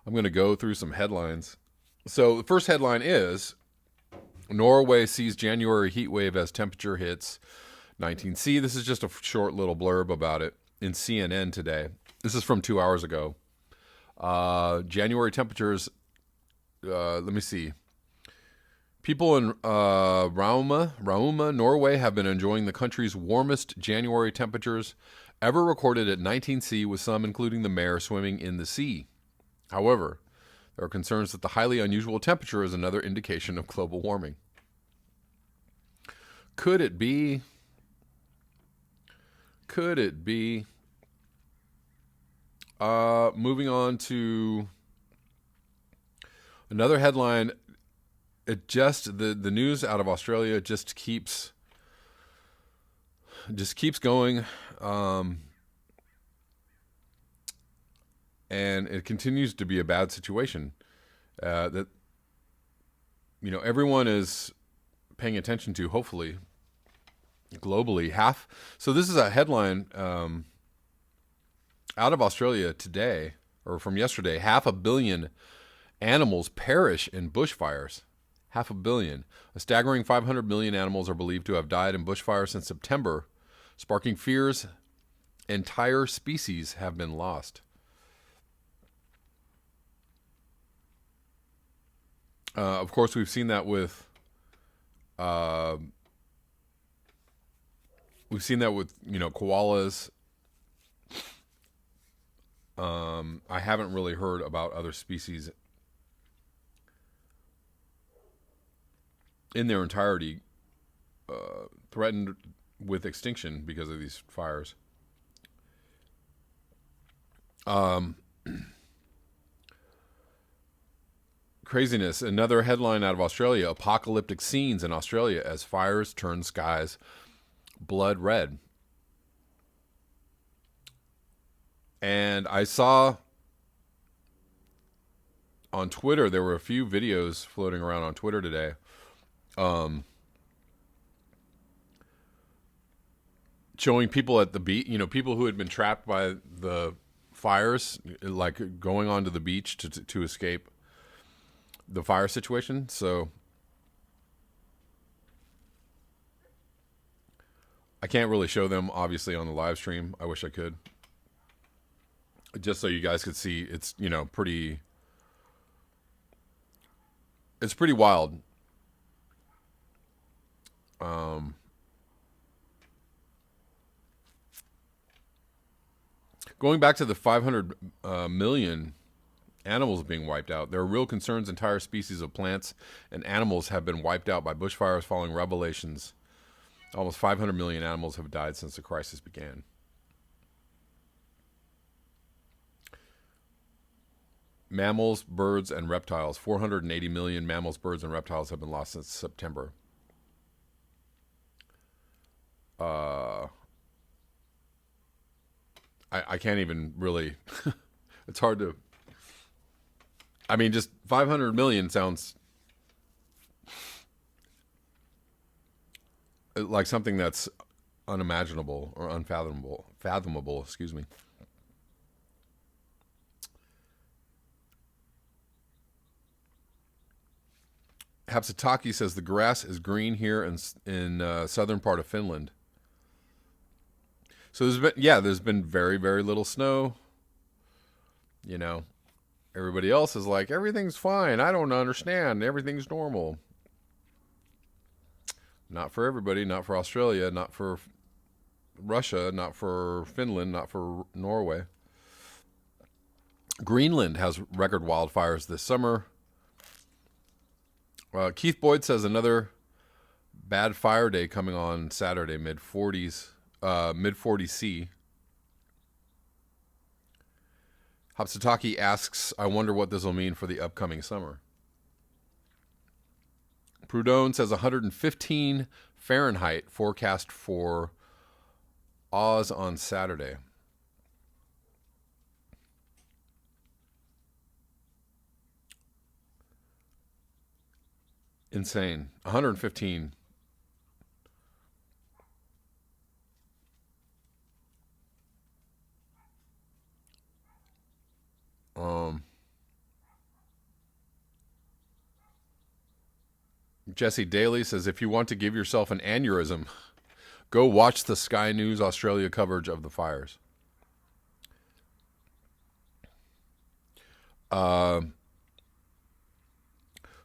I'm going to go through some headlines. So the first headline is Norway sees January heat wave as temperature hits 19C. This is just a short little blurb about it in CNN today. This is from 2 hours ago. January temperatures, let me see. People in Rauma, Norway have been enjoying the country's warmest January temperatures ever recorded at 19C, with some, including the mayor, swimming in the sea. However, there are concerns that the highly unusual temperature is another indication of global warming. Could it be? Could it be? Moving on to another headline. It just the news out of Australia just keeps going, and it continues to be a bad situation that everyone is paying attention to. Hopefully, globally, So this is a headline out of Australia today, or from yesterday. 500 million animals perish in bushfires. 500 million. A staggering 500 million animals are believed to have died in bushfires since September, sparking fears entire species have been lost. Of course, we've seen that with koalas. I haven't really heard about other species in their entirety threatened with extinction because of these fires. Craziness. Another headline out of Australia: apocalyptic scenes in Australia as fires turn skies blood red. And I saw on Twitter, there were a few videos floating around on Twitter today. Showing people at the beach, people who had been trapped by the fires, like going onto the beach to escape the fire situation. So I can't really show them, obviously, on the live stream. I wish I could. Just so you guys could see, it's, pretty wild. Going back to the 500 million animals being wiped out, there are real concerns entire species of plants and animals have been wiped out by bushfires following revelations. Almost 500 million animals have died since the crisis began. Mammals, birds, and reptiles. 480 million mammals, birds, and reptiles have been lost since September. I can't even really... It's hard to... just 500 million sounds like something that's unimaginable or fathomable, excuse me. Hapsataki says the grass is green here in southern part of Finland. So there's been very, very little snow. Everybody else is like, everything's fine. I don't understand. Everything's normal. Not for everybody. Not for Australia. Not for Russia. Not for Finland. Not for Norway. Greenland has record wildfires this summer. Keith Boyd says another bad fire day coming on Saturday, mid-40s C. Hapsataki asks, I wonder what this will mean for the upcoming summer. Prudhomme says 115 Fahrenheit forecast for Oz on Saturday. Insane. 115. Jesse Daly says, if you want to give yourself an aneurysm, go watch the Sky News Australia coverage of the fires.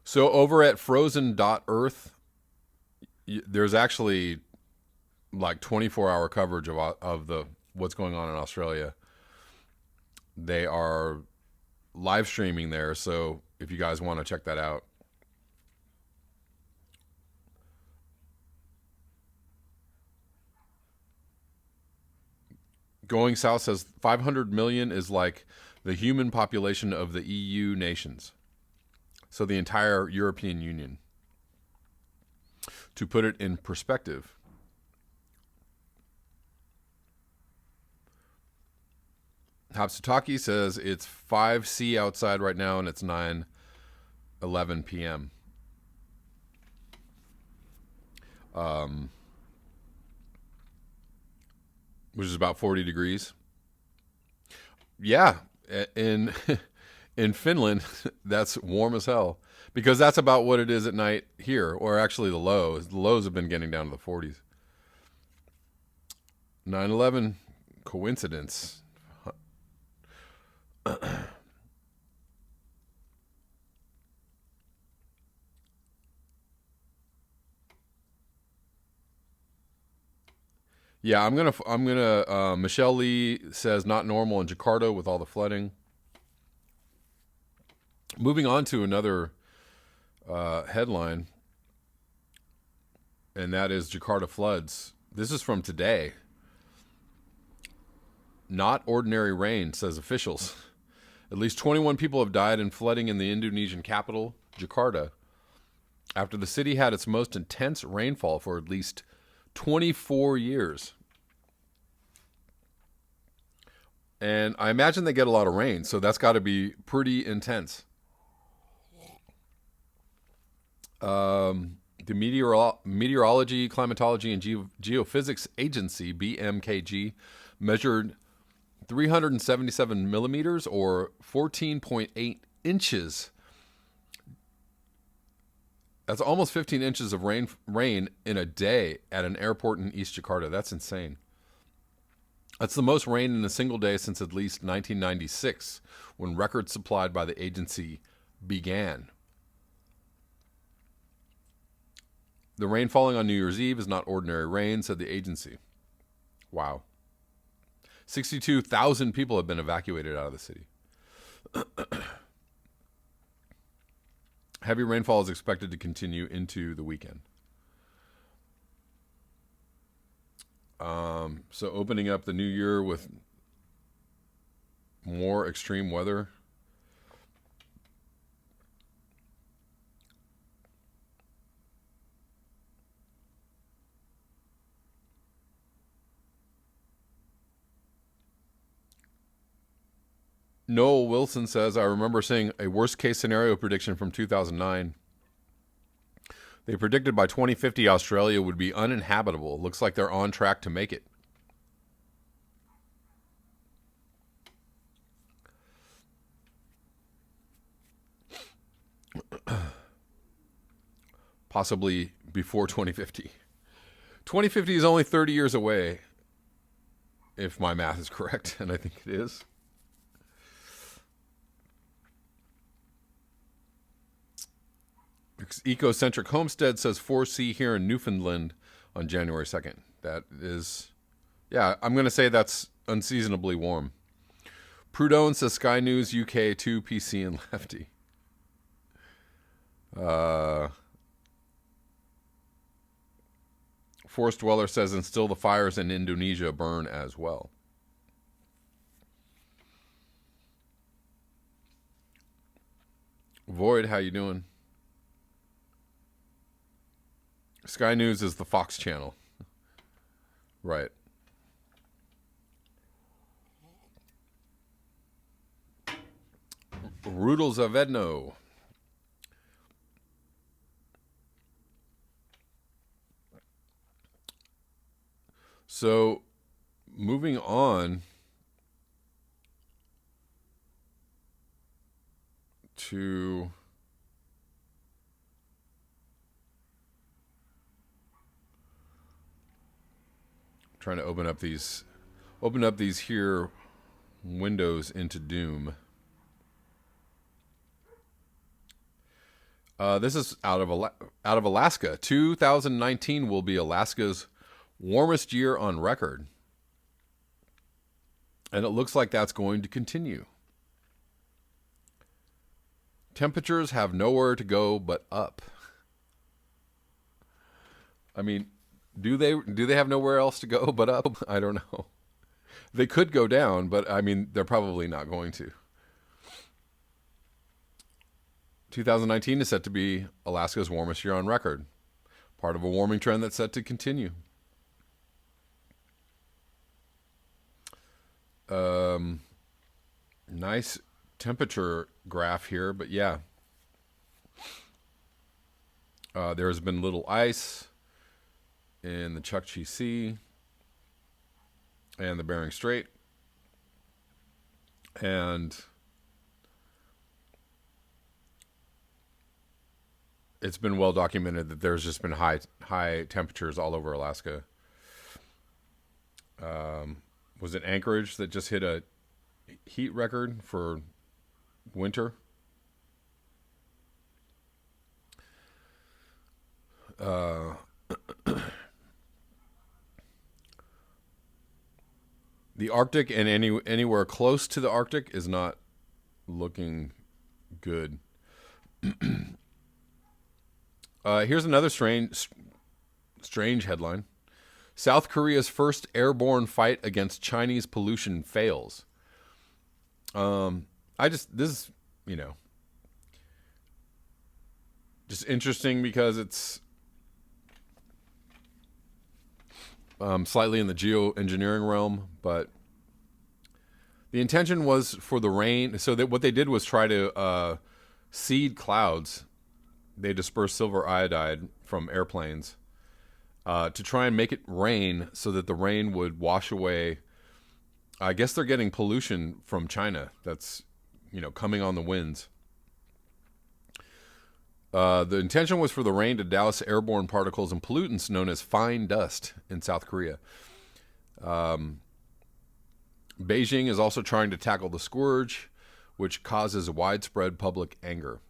So over at frozen.earth, there's actually like 24-hour coverage of the what's going on in Australia. They are live streaming there, so if you guys want to check that out. Going South says 500 million is like the human population of the EU nations. So the entire European Union. To put it in perspective, Hapsutaki says it's 5C outside right now and it's 9:11 p.m. Which is about 40 degrees. Yeah, in in Finland, that's warm as hell because that's about what it is at night here, or actually the lows. The lows have been getting down to the 40s. 9/11 coincidence. Yeah, I'm gonna. Michelle Lee says not normal in Jakarta with all the flooding. Moving on to another headline, and that is Jakarta floods. This is from today. Not ordinary rain, says officials. At least 21 people have died in flooding in the Indonesian capital, Jakarta, after the city had its most intense rainfall for at least 24 years. And I imagine they get a lot of rain, so that's got to be pretty intense. The Meteorology, Climatology, and Geophysics Agency, BMKG, measured 377 millimeters or 14.8 inches. That's almost 15 inches of rain in a day at an airport in East Jakarta. That's insane. That's the most rain in a single day since at least 1996, when records supplied by the agency began. The rain falling on New Year's Eve is not ordinary rain, said the agency. Wow. 62,000 people have been evacuated out of the city. Heavy rainfall is expected to continue into the weekend. So opening up the new year with more extreme weather. Noel Wilson says, I remember seeing a worst case scenario prediction from 2009. They predicted by 2050 Australia would be uninhabitable. Looks like they're on track to make it. Possibly before 2050. 2050 is only 30 years away, if my math is correct, and I think it is. Ecocentric Homestead says 4C here in Newfoundland on January 2nd. That is, yeah, I'm going to say that's unseasonably warm. Prudhomme says Sky News UK 2 PC and Lefty. Forest Dweller says, and still the fires in Indonesia burn as well. Void, how you doing? Sky News is the Fox channel. Right. Rudel Zavedno. So, moving on to Trying to open up these here windows into doom. This is out of Alaska. 2019 will be Alaska's warmest year on record. And it looks like that's going to continue. Temperatures have nowhere to go but up. I mean, do they have nowhere else to go but up? I don't know. They could go down, but I mean, they're probably not going to. 2019 is set to be Alaska's warmest year on record. Part of a warming trend that's set to continue. Nice temperature graph here, but yeah. There has been little ice in the Chukchi Sea and the Bering Strait. And it's been well documented that there's just been high temperatures all over Alaska. Was it Anchorage that just hit a heat record for winter? The Arctic and anywhere close to the Arctic is not looking good. Here's another strange headline. South Korea's first airborne fight against Chinese pollution fails. This is, just interesting because it's slightly in the geoengineering realm, but the intention was for the rain. So that what they did was try to seed clouds. They dispersed silver iodide from airplanes to try and make it rain so that the rain would wash away. I guess they're getting pollution from China that's, coming on the winds. The intention was for the rain to douse airborne particles and pollutants known as fine dust in South Korea. Beijing is also trying to tackle the scourge, which causes widespread public anger.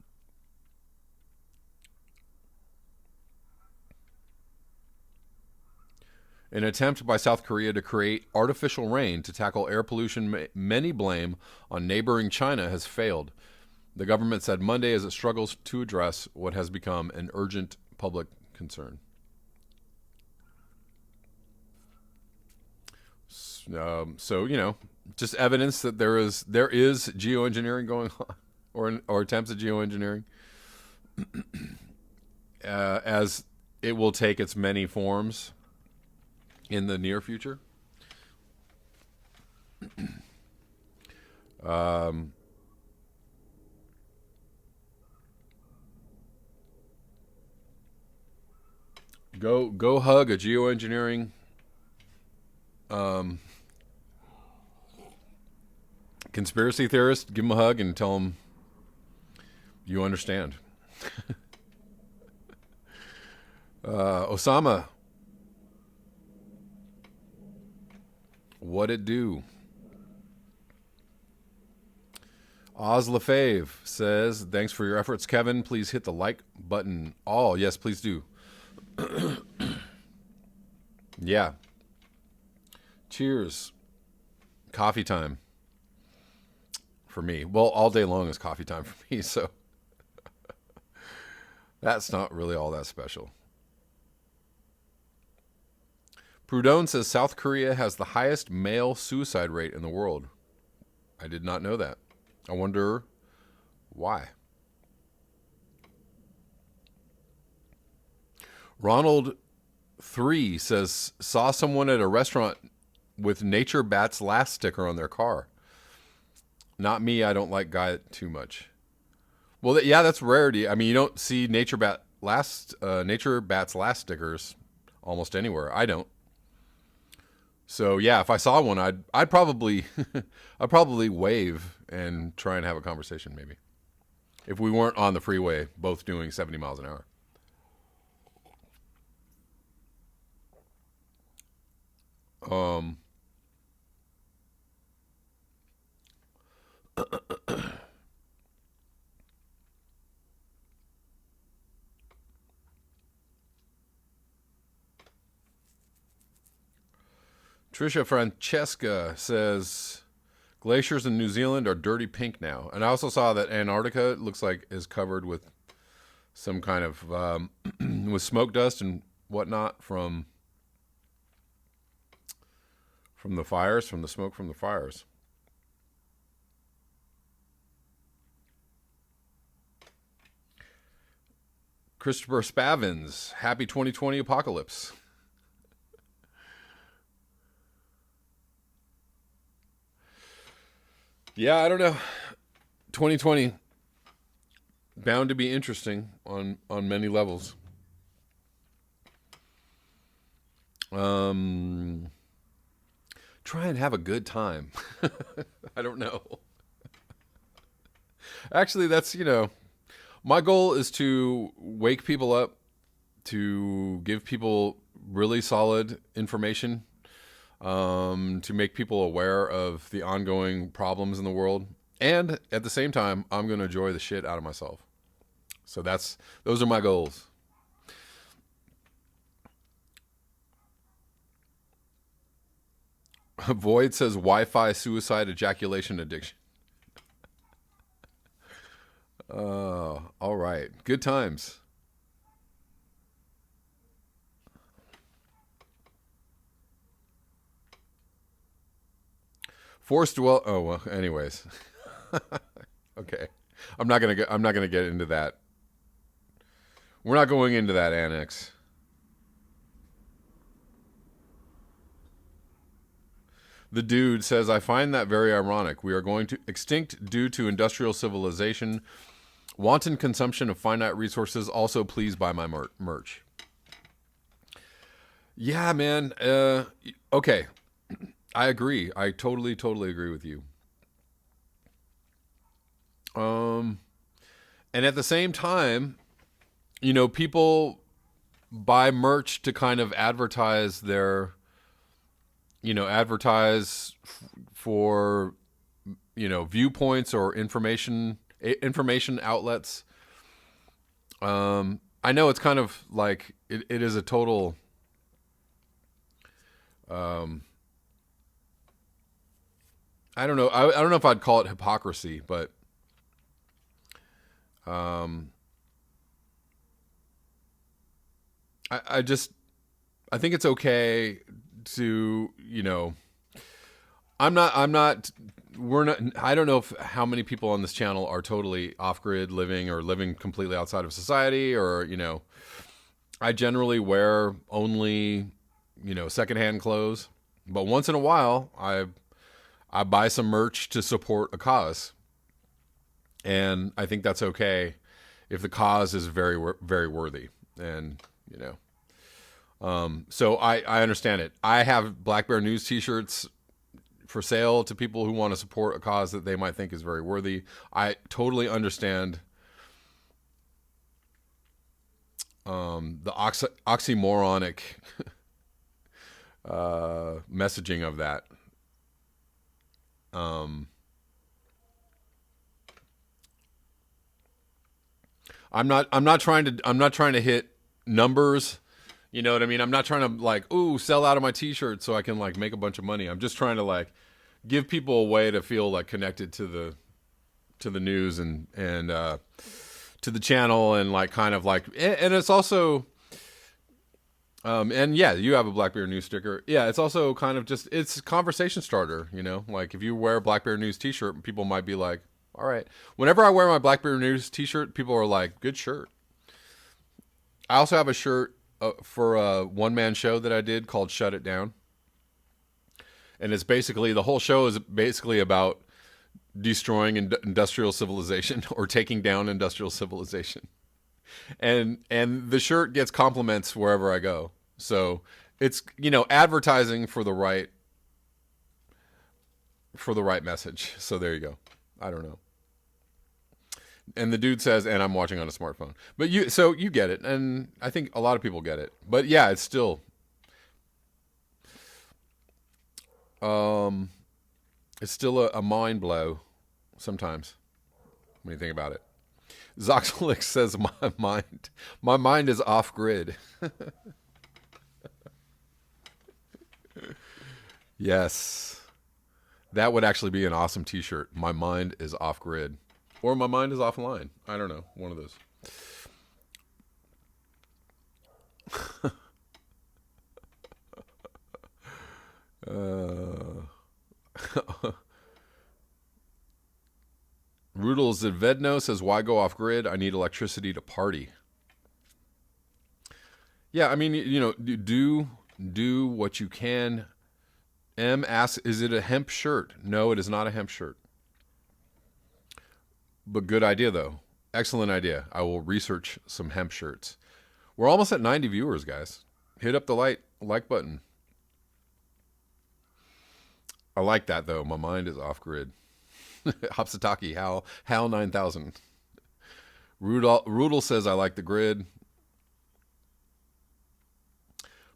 An attempt by South Korea to create artificial rain to tackle air pollution many blame on neighboring China has failed. The government said Monday as it struggles to address what has become an urgent public concern. So, just evidence that there is geoengineering going on, or attempts at geoengineering, as it will take its many forms in the near future. Go hug a geoengineering conspiracy theorist. Give him a hug and tell him you understand. Osama, what it do? Oz LaFave says, thanks for your efforts, Kevin. Please hit the like button. All, yes, please do. Yeah. Cheers. Coffee time for me. Well, all day long is coffee time for me, so that's not really all that special. Prudhomme says South Korea has the highest male suicide rate in the world. I did not know that. I wonder why. Ronald 3 says, saw someone at a restaurant with Nature Bat's Last sticker on their car. Not me, I don't like Guy too much. Well, yeah, that's rarity. I mean, you don't see Nature Bat's Last stickers almost anywhere. I don't. So yeah, if I saw one, I'd probably wave and try and have a conversation maybe. If we weren't on the freeway, both doing 70 miles an hour. Um, Trisha Francesca says glaciers in New Zealand are dirty pink now, and I also saw that Antarctica looks like is covered with some kind of with smoke dust and whatnot from the fires, from the smoke from the fires. Christopher Spavins, happy 2020 apocalypse. Yeah, I don't know. 2020 bound to be interesting on many levels. Try and have a good time. I don't know. Actually, that's, my goal is to wake people up, to give people really solid information, to make people aware of the ongoing problems in the world. And at the same time, I'm going to enjoy the shit out of myself. So those are my goals. Void says Wi-Fi suicide ejaculation addiction. All right. Good times. Forced dwell. Oh well. Anyways. Okay. I'm not gonna get into that. We're not going into that annex. The dude says, I find that very ironic. We are going to extinct due to industrial civilization. Wanton consumption of finite resources. Also, please buy my merch. Yeah, man. Okay. I agree. I totally agree with you. And at the same time, people buy merch to kind of advertise their, for, viewpoints or information outlets. I know it's kind of like it is a total. I don't know. I don't know if I'd call it hypocrisy, but I think it's okay to, I don't know how many people on this channel are totally off grid living or living completely outside of society, or, I generally wear only, secondhand clothes, but once in a while I buy some merch to support a cause. And I think that's okay if the cause is very, very worthy. And, so I understand it. I have Black Bear News t-shirts for sale to people who want to support a cause that they might think is very worthy. I totally understand the oxymoronic messaging of that. I'm not trying to hit numbers. You know what I mean? I'm not trying to sell out of my t-shirt so I can make a bunch of money. I'm just trying to give people a way to feel connected to the news and to the channel, and and it's also and yeah, you have a Black Bear News sticker. Yeah, it's also kind of it's a conversation starter, if you wear a Black Bear News t-shirt, people might be like, all right. Whenever I wear my Black Bear News t-shirt, people are like, good shirt. I also have a shirt for a one-man show that I did called Shut It Down. And it's basically, the whole show is basically about destroying industrial civilization or taking down industrial civilization. And the shirt gets compliments wherever I go. So it's, advertising for the right message. So there you go. I don't know. And the dude says, and I'm watching on a smartphone. But you get it. And I think a lot of people get it. But yeah, it's still, Um, it's still a mind blow sometimes when you think about it. Zoxolix says my mind is off grid. Yes, that would actually be an awesome T-shirt. My mind is off grid, or my mind is offline. I don't know, one of those. Rudel Zvedno says, "Why go off grid? I need electricity to party." Yeah, I mean, do what you can. M asks, "Is it a hemp shirt?" No, it is not a hemp shirt. But good idea though. Excellent idea. I will research some hemp shirts. We're almost at 90 viewers, guys. Hit up the like button. I like that though. My mind is off grid. Hopsataki, Hal 9000. Rudel says, "I like the grid."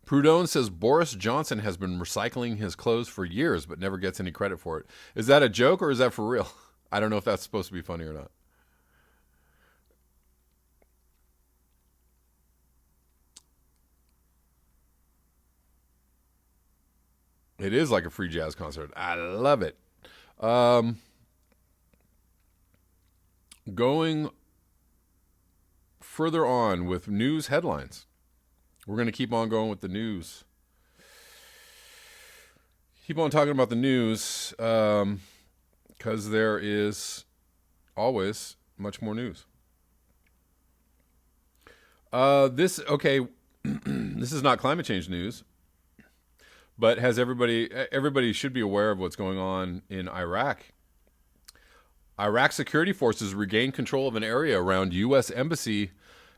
Prudhomme says Boris Johnson has been recycling his clothes for years but never gets any credit for it. Is that a joke or is that for real? I don't know if that's supposed to be funny or not. It is like a free jazz concert. I love it. Going further on with news headlines. We're going to keep on going with the news. Keep on talking about the news because there is always much more news. This is not climate change news, but has everybody should be aware of what's going on in Iraq. Iraq security forces regained control of an area around U.S. embassy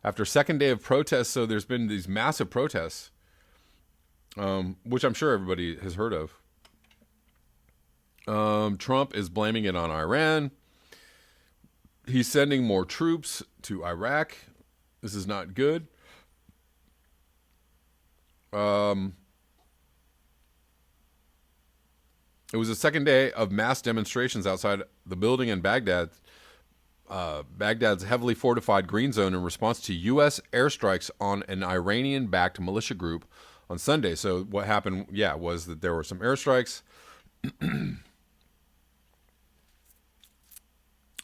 after second day of protests. So there's been these massive protests, which I'm sure everybody has heard of. Trump is blaming it on Iran. He's sending more troops to Iraq. This is not good. It was the second day of mass demonstrations outside the building in Baghdad. Baghdad's heavily fortified green zone in response to U.S. airstrikes on an Iranian-backed militia group on Sunday. So what happened, was that there were some airstrikes.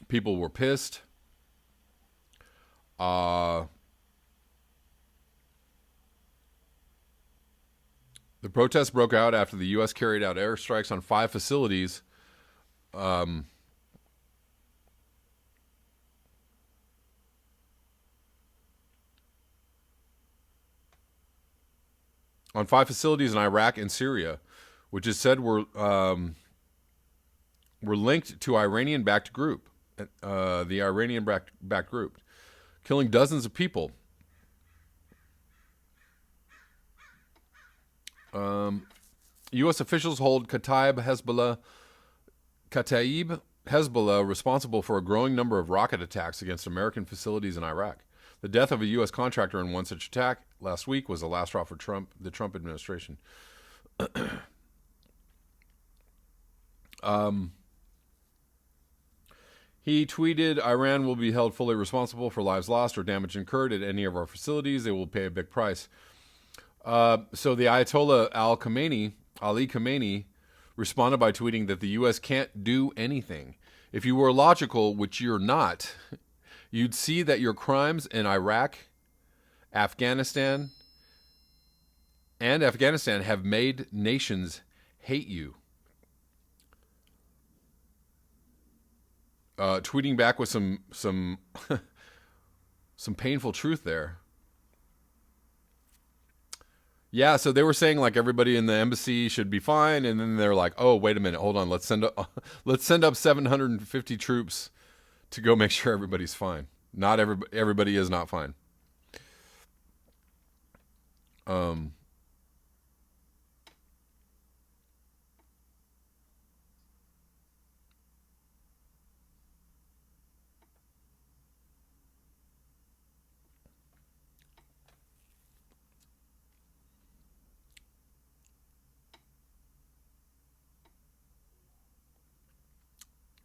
People were pissed. The protests broke out after the U.S. carried out airstrikes on 5 facilities. On 5 facilities in Iraq and Syria, which is said were linked to Iranian-backed group, the Iranian-backed group, killing dozens of people. U.S. officials hold Kataib Hezbollah responsible for a growing number of rocket attacks against American facilities in Iraq. The death of a U.S. contractor in one such attack last week was the last straw for the Trump administration. He tweeted, "Iran will be held fully responsible for lives lost or damage incurred at any of our facilities. They will pay a big price." So the Ayatollah Ali Khamenei, responded by tweeting that the U.S. can't do anything. If you were logical, which you're not, you'd see that your crimes in Iraq, Afghanistan have made nations hate you. Tweeting back with some some painful truth there. Yeah, so they were saying like everybody in the embassy should be fine, and then they're like, "Oh, wait a minute, hold on, let's send up 750 troops to go make sure everybody's fine." Not everybody is not fine.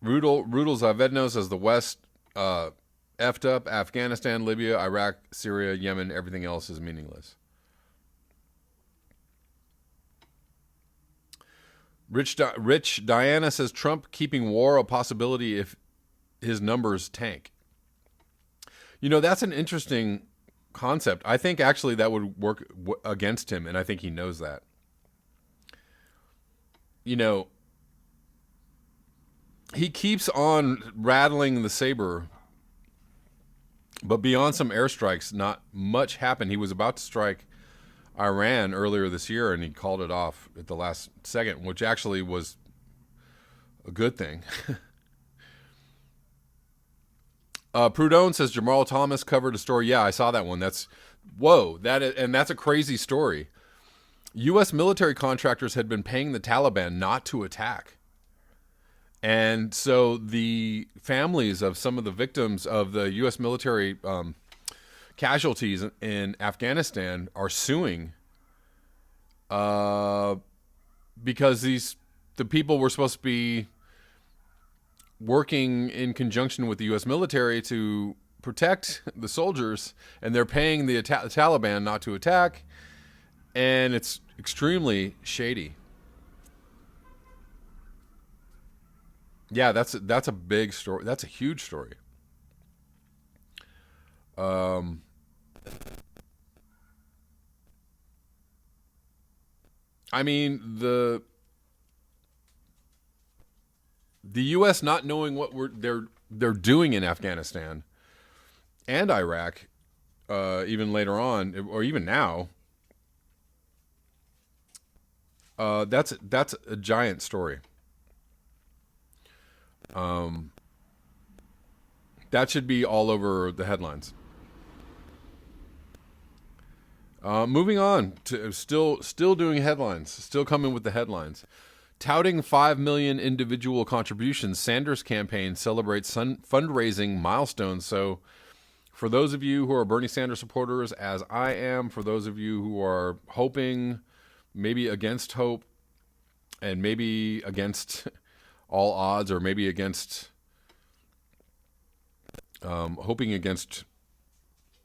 Rudel Zavedno says the West effed up. Afghanistan, Libya, Iraq, Syria, Yemen, everything else is meaningless. Rich Diana says Trump keeping war a possibility if his numbers tank. That's an interesting concept. I think actually that would work against him, and I think he knows that. He keeps on rattling the saber, but beyond some airstrikes, not much happened. He was about to strike Iran earlier this year, and he called it off at the last second, which actually was a good thing. Prudhomme says Jamal Thomas covered a story. Yeah, I saw that one. That's a crazy story. U.S. military contractors had been paying the Taliban not to attack. And so the families of some of the victims of the U.S. military casualties in Afghanistan are suing because the people were supposed to be working in conjunction with the U.S. military to protect the soldiers, and they're paying the Taliban not to attack, and it's extremely shady. Yeah, that's a big story. That's a huge story. I mean, the U.S. not knowing what they're doing in Afghanistan and Iraq, even later on, or even now, that's a giant story. That should be all over the headlines. Moving on to still doing headlines, still coming with the headlines. Touting 5 million individual contributions, Sanders campaign celebrates fundraising milestones. So for those of you who are Bernie Sanders supporters, as I am, for those of you who are hoping, maybe against hope, and maybe against all odds, or maybe against hoping against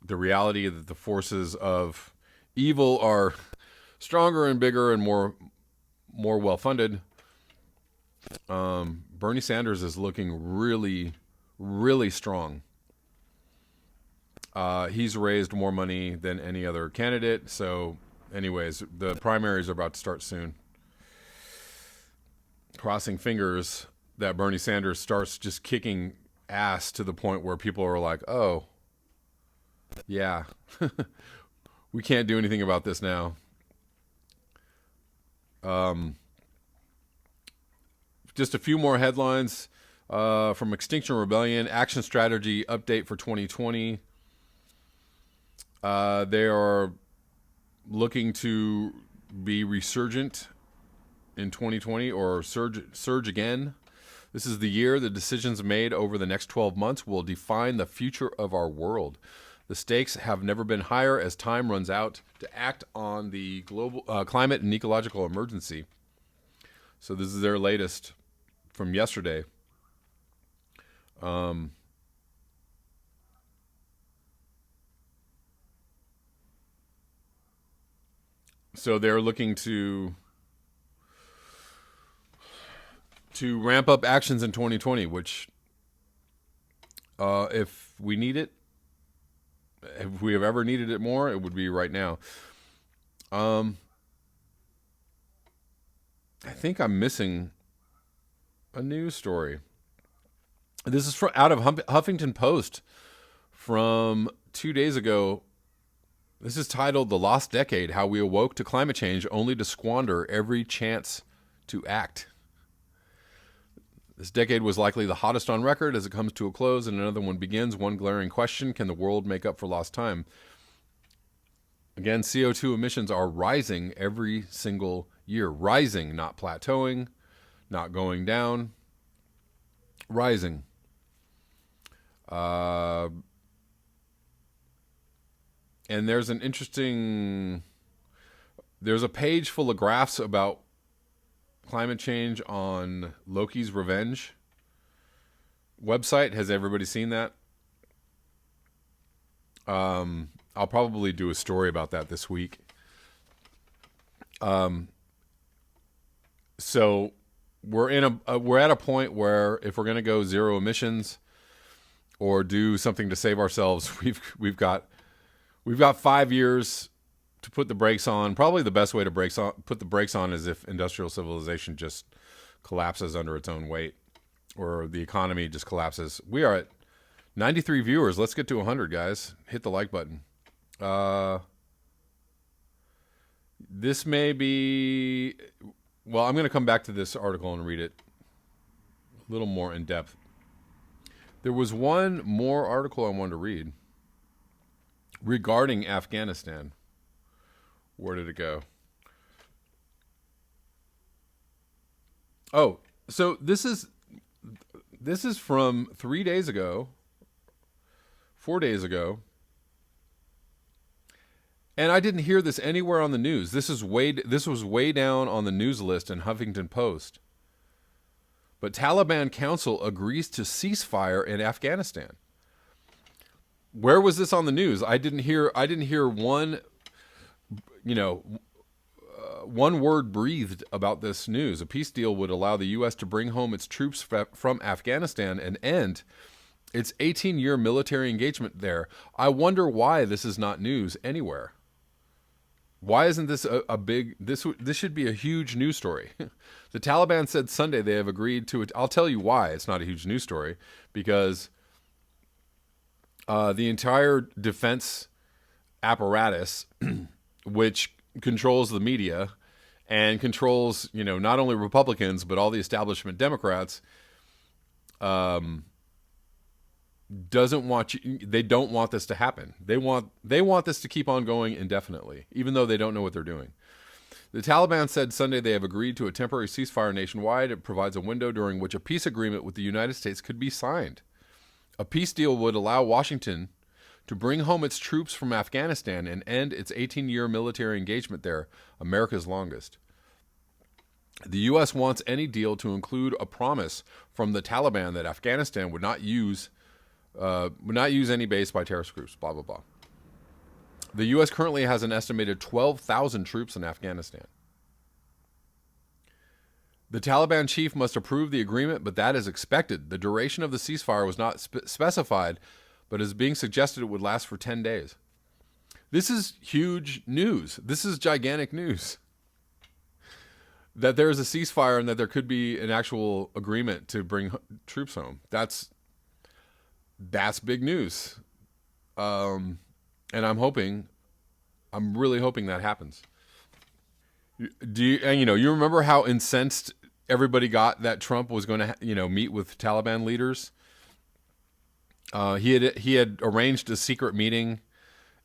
the reality that the forces of evil are stronger and bigger and more well-funded. Bernie Sanders is looking really, really strong. He's raised more money than any other candidate. So anyways, the primaries are about to start soon. Crossing fingers that Bernie Sanders starts just kicking ass to the point where people are like, oh, yeah, we can't do anything about this now. Just a few more headlines from Extinction Rebellion. Action strategy update for 2020. They are looking to be resurgent in 2020, or surge again. This is the year the decisions made over the next 12 months will define the future of our world. The stakes have never been higher as time runs out to act on the global climate and ecological emergency. So this is their latest from yesterday. So they're looking to ramp up actions in 2020, which, if we need it, if we have ever needed it more, it would be right now. I think I'm missing a news story. This is out of Huffington Post from 2 days ago. This is titled "The Lost Decade: How We Awoke to Climate Change Only to Squander Every Chance to Act." This decade was likely the hottest on record. As it comes to a close and another one begins, one glaring question: can the world make up for lost time? Again, CO2 emissions are rising every single year. Rising, not plateauing, not going down. Rising. And there's a page full of graphs about climate change on Loki's Revenge. website. Has everybody seen that? I'll probably do a story about that this week. So we're at a point where if we're going to go zero emissions or do something to save ourselves, we've got 5 years to put the brakes on. Probably the best way to put the brakes on is if industrial civilization just collapses under its own weight, or the economy just collapses. We are at 93 viewers. Let's get to 100, guys. Hit the like button. This may be... Well, I'm going to come back to this article and read it a little more in depth. There was one more article I wanted to read regarding Afghanistan. Where did it go? Oh, so this is from 3 days ago, 4 days ago. And I didn't hear this anywhere on the news. This was way down on the news list in Huffington Post. But Taliban council agrees to ceasefire in Afghanistan. Where was this on the news? I didn't hear one, one word breathed about this news. A peace deal would allow the U.S. to bring home its troops from Afghanistan and end its 18-year military engagement there. I wonder why this is not news anywhere. Why isn't this a big... This should be a huge news story. The Taliban said Sunday they have agreed to it. I'll tell you why it's not a huge news story. Because the entire defense apparatus, which controls the media and controls, not only Republicans, but all the establishment Democrats, doesn't want you, they don't want this to happen. They want this to keep on going indefinitely, even though they don't know what they're doing. The Taliban said Sunday they have agreed to a temporary ceasefire nationwide. It provides a window during which a peace agreement with the United States could be signed. A peace deal would allow Washington to bring home its troops from Afghanistan and end its 18-year military engagement there, America's longest. The U.S. wants any deal to include a promise from the Taliban that Afghanistan would not use any base by terrorist groups, blah, blah, blah. The U.S. currently has an estimated 12,000 troops in Afghanistan. The Taliban chief must approve the agreement, but that is expected. The duration of the ceasefire was not specified, but is being suggested it would last for 10 days. This is huge news. This is gigantic news. That there is a ceasefire and that there could be an actual agreement to bring troops home. That's big news. And I'm really hoping that happens. You remember how incensed everybody got that Trump was going to, meet with Taliban leaders? He had arranged a secret meeting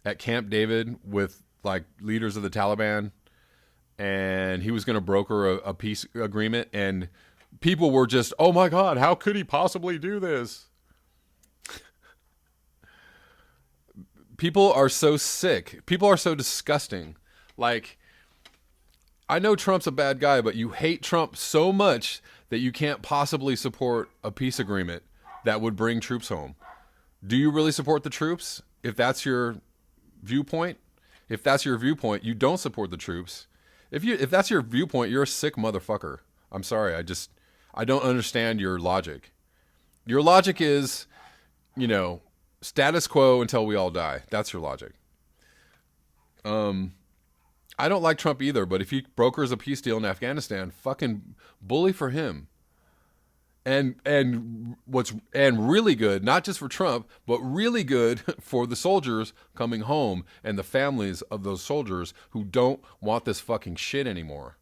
at Camp David with leaders of the Taliban, and he was going to broker a peace agreement, and people were just, oh my God, how could he possibly do this? People are so sick. People are so disgusting. I know Trump's a bad guy, but you hate Trump so much that you can't possibly support a peace agreement that would bring troops home. Do you really support the troops? If that's your viewpoint, you don't support the troops. If that's your viewpoint, you're a sick motherfucker. I'm sorry. I don't understand your logic. Your logic is, status quo until we all die. That's your logic. I don't like Trump either, but if he brokers a peace deal in Afghanistan, fucking bully for him. And really good, not just for Trump, but really good for the soldiers coming home and the families of those soldiers who don't want this fucking shit anymore.